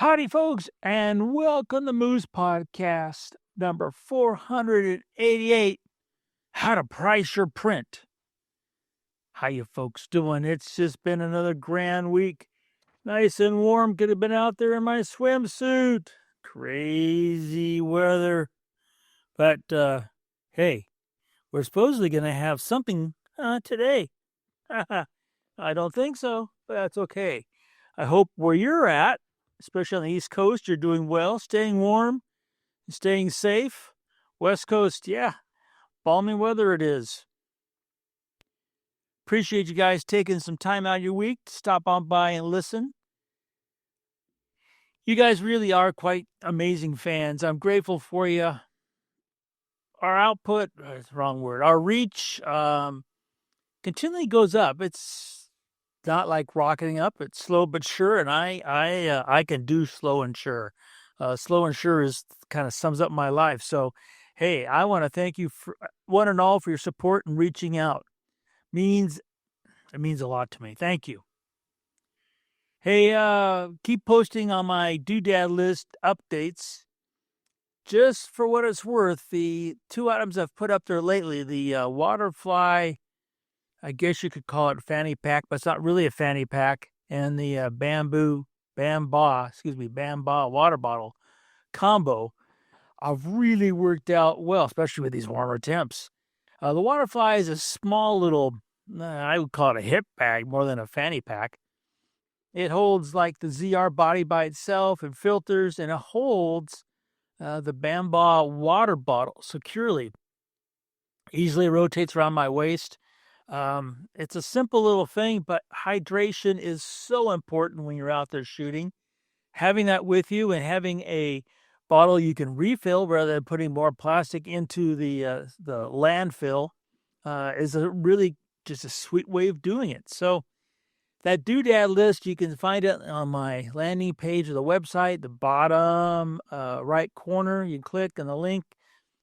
Howdy, folks, and welcome to Moose Podcast number 488, How to Price Your Print. How you folks doing? It's just been another grand week. Nice and warm. Could have been out there in my swimsuit. Crazy weather. But, hey, we're supposedly going to have something today. I don't think so, but that's okay. I hope where you're at, especially on the East Coast, you're doing well, staying warm, staying safe. West Coast, yeah, balmy weather it is. Appreciate you guys taking some time out of your week to stop on by and listen. You guys really are quite amazing fans. I'm grateful for you. Our output, that's the wrong word, our reach continually goes up. It's not like rocketing up. It's slow but sure, and I can do slow and sure. Slow and sure is kind of sums up my life. So, hey, I want to thank you for one and all for your support and reaching out. It means a lot to me. Thank you. Hey, keep posting on my doodad list updates. Just for what it's worth, the two items I've put up there lately, the Waterfly, I guess you could call it fanny pack, but it's not really a fanny pack, and the Bamba water bottle combo have really worked out well, especially with these warmer temps. The Waterfly is a small little, I would call it a hip bag more than a fanny pack. It holds like the ZR body by itself and filters, and it holds the Bamba water bottle securely. Easily rotates around my waist. It's a simple little thing, but hydration is so important when you're out there shooting. Having that with you and having a bottle you can refill rather than putting more plastic into the landfill is really just a sweet way of doing it. So that doodad list, you can find it on my landing page of the website, the bottom right corner. You click on the link.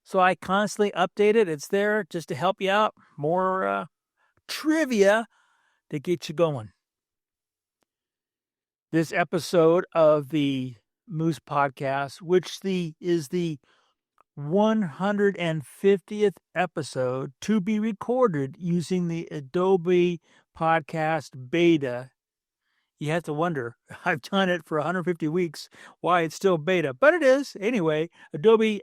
So I constantly update it. It's there just to help you out. More trivia to get you going. This episode of the Moose Podcast, which is the 150th episode to be recorded using the Adobe Podcast Beta. You have to wonder, I've done it for 150 weeks, why it's still beta, but it is. Anyway, Adobe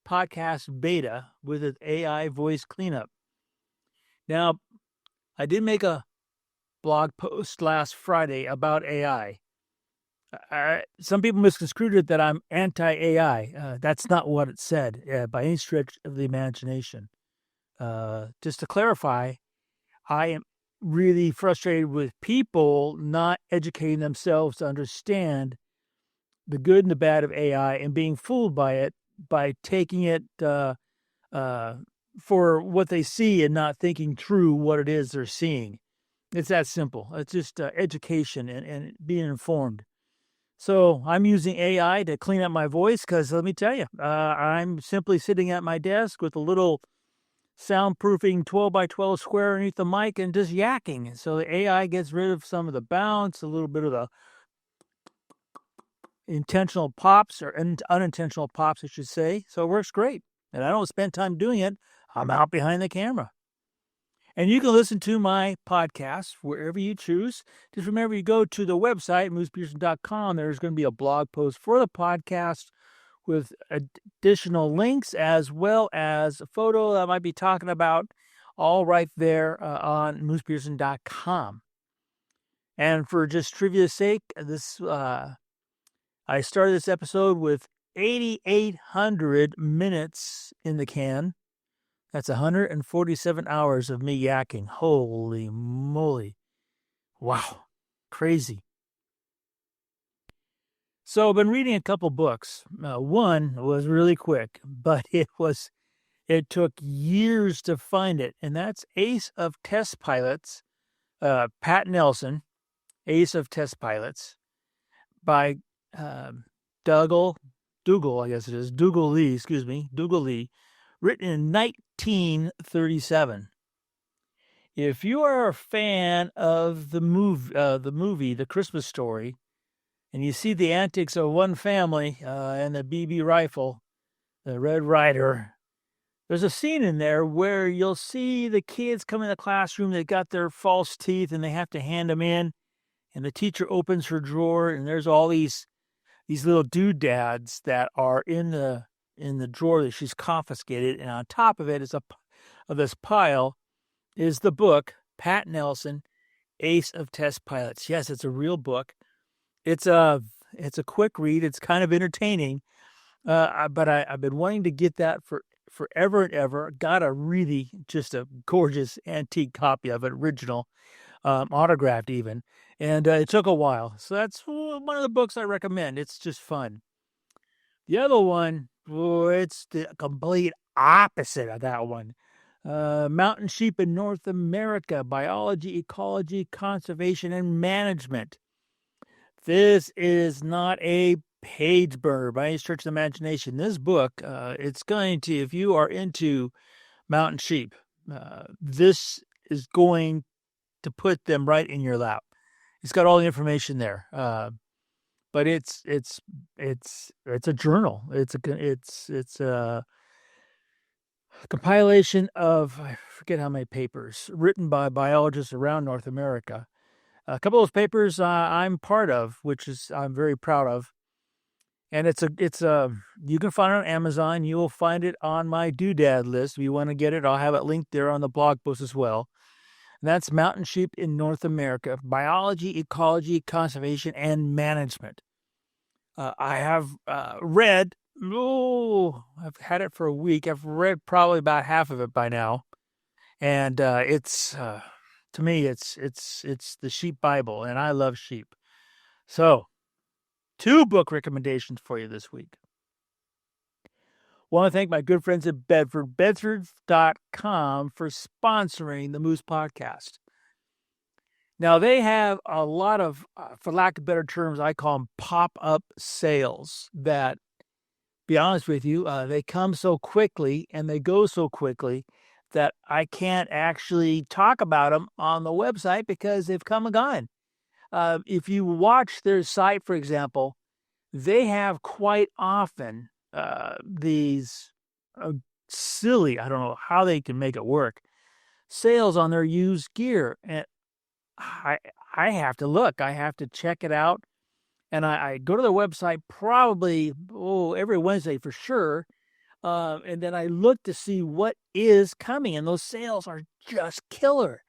Podcast Beta with its AI voice cleanup. Now, I did make a blog post last Friday about AI. Some people misconstrued it that I'm anti-AI. That's not what it said by any stretch of the imagination. Just to clarify, I am really frustrated with people not educating themselves to understand the good and the bad of AI and being fooled by it by taking it for what they see and not thinking through what it is they're seeing. It's that simple. It's just education and being informed. So I'm using AI to clean up my voice because let me tell you, I'm simply sitting at my desk with a little soundproofing 12 by 12 square underneath the mic and just yakking. So the AI gets rid of some of the bounce, a little bit of the intentional pops or unintentional pops, I should say. So it works great. And I don't spend time doing it. I'm out behind the camera. And you can listen to my podcast wherever you choose. Just remember, you go to the website, moosepearson.com. There's going to be a blog post for the podcast with additional links as well as a photo that I might be talking about, all right there on moosepearson.com. And for just trivia's sake, I started this episode with 8,800 minutes in the can. That's 147 hours of me yakking. Holy moly. Wow. Crazy. So I've been reading a couple books. One was really quick, but it took years to find it. And that's Ace of Test Pilots, Pat Nelson, Ace of Test Pilots, by Dougal Lee, written in 1937. If you are a fan of the movie, The Christmas Story, and you see the antics of one family and the BB rifle, the Red Ryder. There's a scene in there where you'll see the kids come in the classroom. They got their false teeth and they have to hand them in. And the teacher opens her drawer and there's all these little doodads that are in the drawer that she's confiscated. And on top of it is of this pile is the book, Pat Nelson, Ace of Test Pilots. Yes, it's a real book. It's a quick read. It's kind of entertaining. But I've been wanting to get that for forever and ever. Got just a gorgeous antique copy of it, original, autographed even. And it took a while. So that's one of the books I recommend. It's just fun. The other one, it's the complete opposite of that one. Mountain Sheep in North America, Biology, Ecology, Conservation, and Management. This is not a page burner by any stretch of the imagination. This book, it's going to, if you are into mountain sheep, this is going to put them right in your lap. It's got all the information there, but it's a journal. It's a compilation of, I forget how many papers written by biologists around North America. A couple of those papers I'm part of, which is I'm very proud of. And it's you can find it on Amazon. You will find it on my doodad list. If you want to get it, I'll have it linked there on the blog post as well. And that's Mountain Sheep in North America, Biology, Ecology, Conservation, and Management. I have read, I've had it for a week. I've read probably about half of it by now. And it's, to me, it's the sheep Bible, and I love sheep. So, 2 book recommendations for you this week. Want to thank my good friends at Bedford, bedfords.com, for sponsoring the Moose Podcast. Now, they have a lot of, for lack of better terms, I call them pop-up sales that, be honest with you, they come so quickly and they go so quickly that I can't actually talk about them on the website because they've come and gone. If you watch their site, for example, they have quite often these silly, I don't know how they can make it work, sales on their used gear. And I have to look. I have to check it out. And I go to their website probably every Wednesday for sure. And then I look to see what is coming. And those sales are just killer.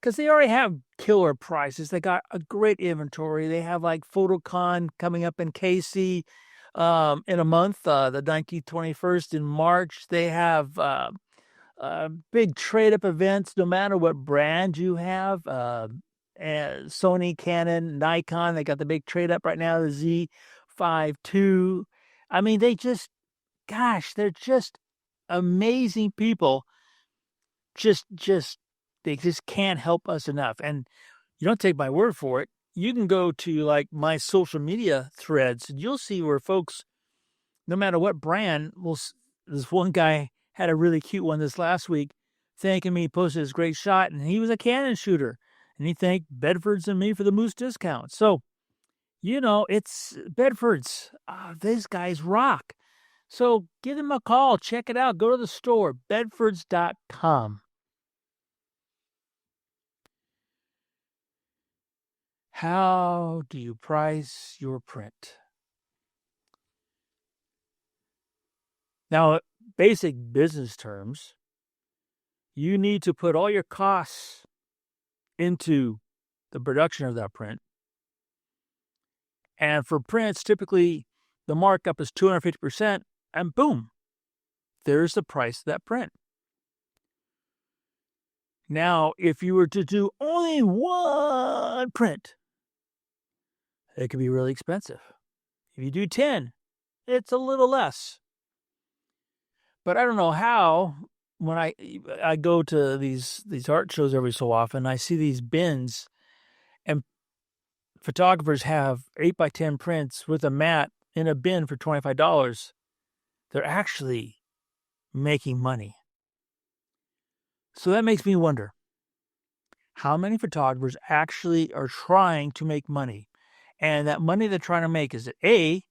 Because they already have killer prices. They got a great inventory. They have like PhotoCon coming up in KC in a month, the 19th, 21st in March. They have big trade-up events, no matter what brand you have. Sony, Canon, Nikon, they got the big trade-up right now, the Z5 II. I mean, they're just amazing people. They just can't help us enough. And you don't take my word for it. You can go to like my social media threads and you'll see where folks, no matter what brand, this one guy had a really cute one this last week, thanking me, posted his great shot, and he was a Canon shooter. And he thanked Bedfords and me for the Moose discount. So, it's Bedfords. These guys rock. So give them a call. Check it out. Go to the store, bedfords.com. How do you price your print? Now, basic business terms, you need to put all your costs into the production of that print. And for prints, typically the markup is 250%, and boom, there's the price of that print. Now, if you were to do only one print, it could be really expensive. If you do 10, it's a little less. But I don't know how, when I go to these art shows every so often, I see these bins, and photographers have 8x10 prints with a mat in a bin for $25. They're actually making money. So that makes me wonder, how many photographers actually are trying to make money? And that money they're trying to make, is it A,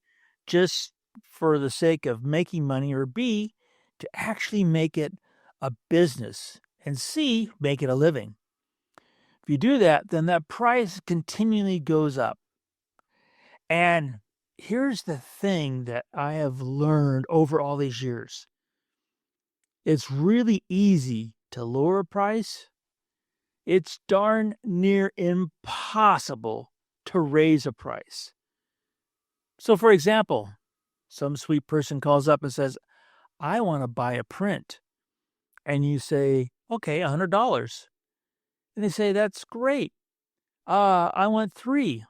just for the sake of making money, or B, to actually make it a business, and C, make it a living? If you do that, then that price continually goes up. And here's the thing that I have learned over all these years. It's really easy to lower a price. It's darn near impossible to raise a price. So, for example, some sweet person calls up and says, I want to buy a print. And you say, okay, $100. And they say, that's great. I want 3.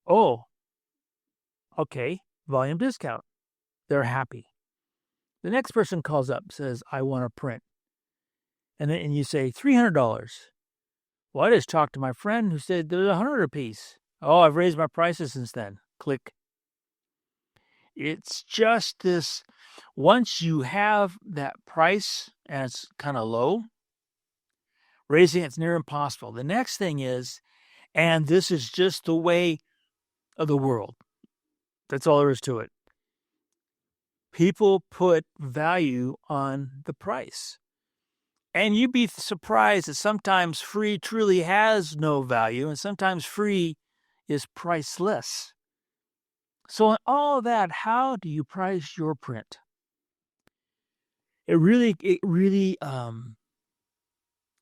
Oh, okay, volume discount. They're happy. The next person calls up, says, I want a print. And you say, $300. Well, I just talked to my friend who said there's 100 apiece. Oh, I've raised my prices since then. Click. It's just this, once you have that price and it's kind of low, raising it's near impossible. The next thing is, and this is just the way of the world, that's all there is to it. People put value on the price. And you'd be surprised that sometimes free truly has no value, and sometimes free is priceless. So in all that, how do you price your print? It really,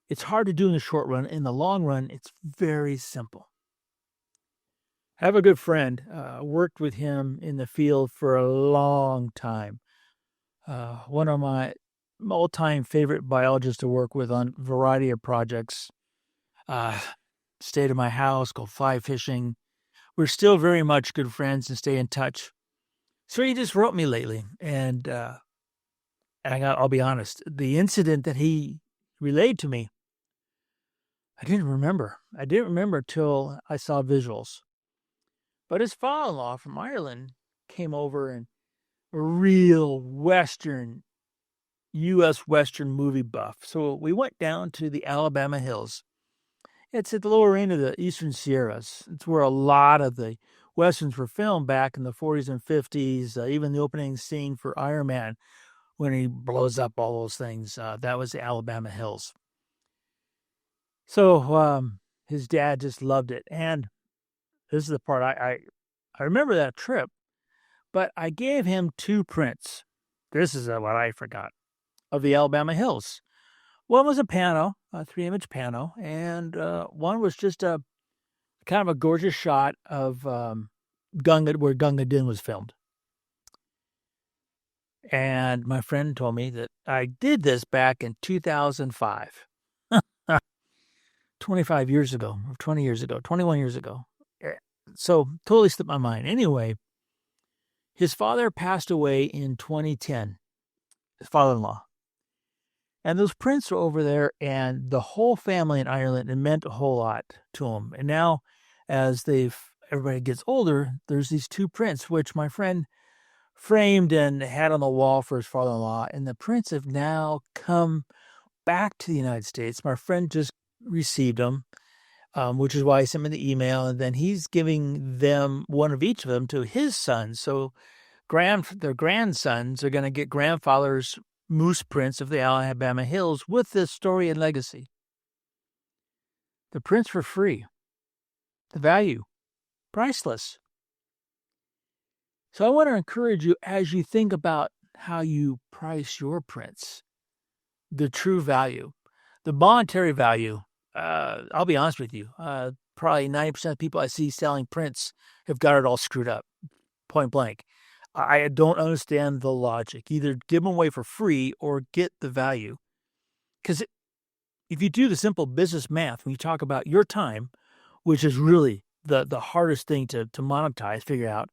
it's hard to do in the short run. In the long run, it's very simple. I have a good friend, worked with him in the field for a long time. One of my all-time favorite biologists to work with on a variety of projects. Stayed at my house, go fly fishing. We're still very much good friends and stay in touch. So he just wrote me lately, and I'll be honest, the incident that he relayed to me, I didn't remember. I didn't remember till I saw visuals. But his father-in-law from Ireland came over, and a real Western, U.S. Western movie buff. So we went down to the Alabama hills. It's at the lower end of the Eastern Sierras. It's where a lot of the Westerns were filmed back in the 40s and 50s. Even the opening scene for Iron Man, when he blows up all those things, that was the Alabama hills. So his dad just loved it. And this is the part I remember that trip, but I gave him 2 prints. This is what I forgot, of the Alabama hills. One was a pano, a 3-image pano, and one was just a kind of a gorgeous shot of Gunga, where Gunga Din was filmed. And my friend told me that I did this back in 2005. 25 years ago, or 20 years ago, 21 years ago. So totally slipped my mind. Anyway, his father passed away in 2010, his father-in-law. And those prints are over there, and the whole family in Ireland, it meant a whole lot to them. And now, as everybody gets older, there's these 2 prints, which my friend framed and had on the wall for his father-in-law. And the prints have now come back to the United States. My friend just received them, which is why he sent me the email. And then he's giving them, one of each of them, to his sons. So their grandsons are going to get grandfather's moose prints of the Alabama hills with this story and legacy. The prints were free. The value, priceless. So I want to encourage you, as you think about how you price your prints, the true value, the monetary value. I'll be honest with you. Probably 90% of people I see selling prints have got it all screwed up, point blank. I don't understand the logic. Either give them away for free or get the value. Because if you do the simple business math, when you talk about your time, which is really the hardest thing to monetize, figure out,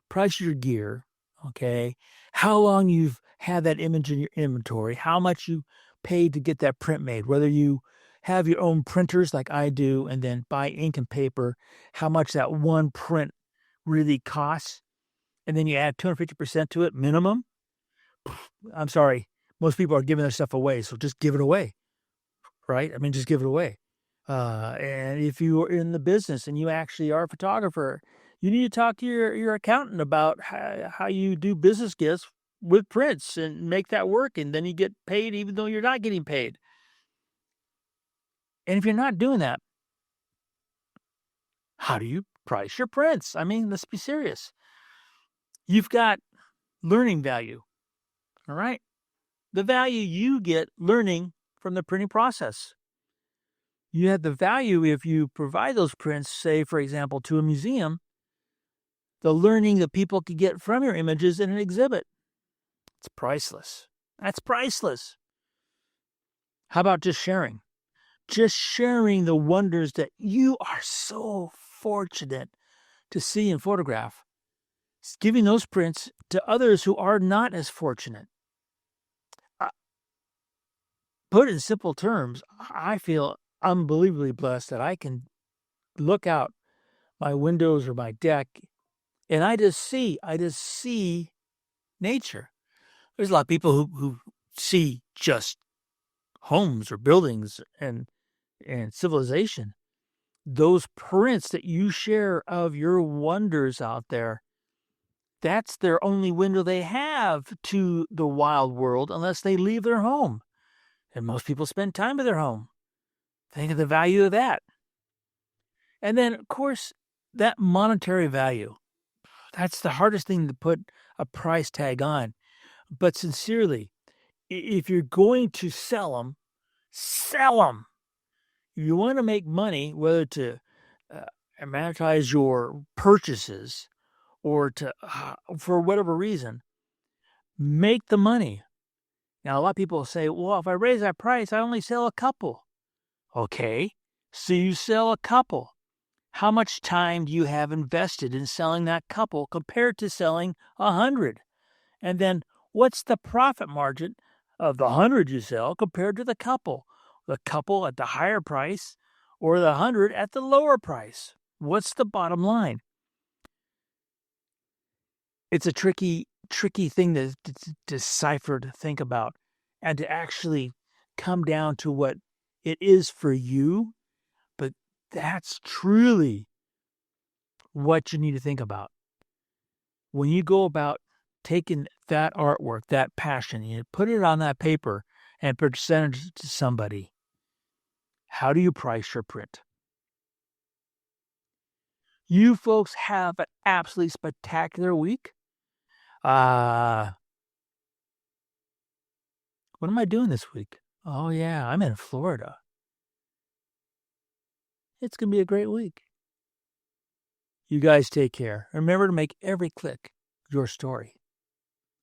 price your gear, okay, how long you've had that image in your inventory, how much you paid to get that print made, whether you have your own printers like I do and then buy ink and paper, how much that one print really costs. And then you add 250% to it minimum. I'm sorry. Most people are giving their stuff away, so just give it away, right? I mean, just give it away. And if you are in the business and you actually are a photographer, You need to talk to your accountant about how you do business gifts with prints and make that work, and then you get paid even though you're not getting paid. And if you're not doing that, how do you price your prints? I mean, let's be serious. You've got learning value, all right? The value you get learning from the printing process. You have the value if you provide those prints, say, for example, to a museum, the learning that people could get from your images in an exhibit. It's priceless. That's priceless. How about just sharing? Just sharing the wonders that you are so fortunate to see and photograph. It's giving those prints to others who are not as fortunate. Put in simple terms, I feel unbelievably blessed that I can look out my windows or my deck and I just see nature. There's a lot of people who see just homes or buildings and civilization. Those prints that you share of your wonders out there, that's their only window they have to the wild world unless they leave their home. And most people spend time at their home. Think of the value of that. And then, of course, that monetary value. That's the hardest thing to put a price tag on. But sincerely, if you're going to sell them, sell them. If you want to make money, whether to monetize your purchases or to for whatever reason, make the money. Now, a lot of people say, well, if I raise that price, I only sell a couple. Okay, so you sell a couple. How much time do you have invested in selling that couple compared to selling 100? And then what's the profit margin of the 100 you sell compared to the couple? The couple at the higher price or the 100 at the lower price? What's the bottom line? It's a tricky thing to decipher, to think about, and to actually come down to what it is for you. But that's truly what you need to think about. When you go about taking that artwork, that passion, you put it on that paper and present it to somebody, how do you price your print? You folks have an absolutely spectacular week. What am I doing this week? Oh, yeah, I'm in Florida. It's going to be a great week. You guys take care. Remember to make every click your story.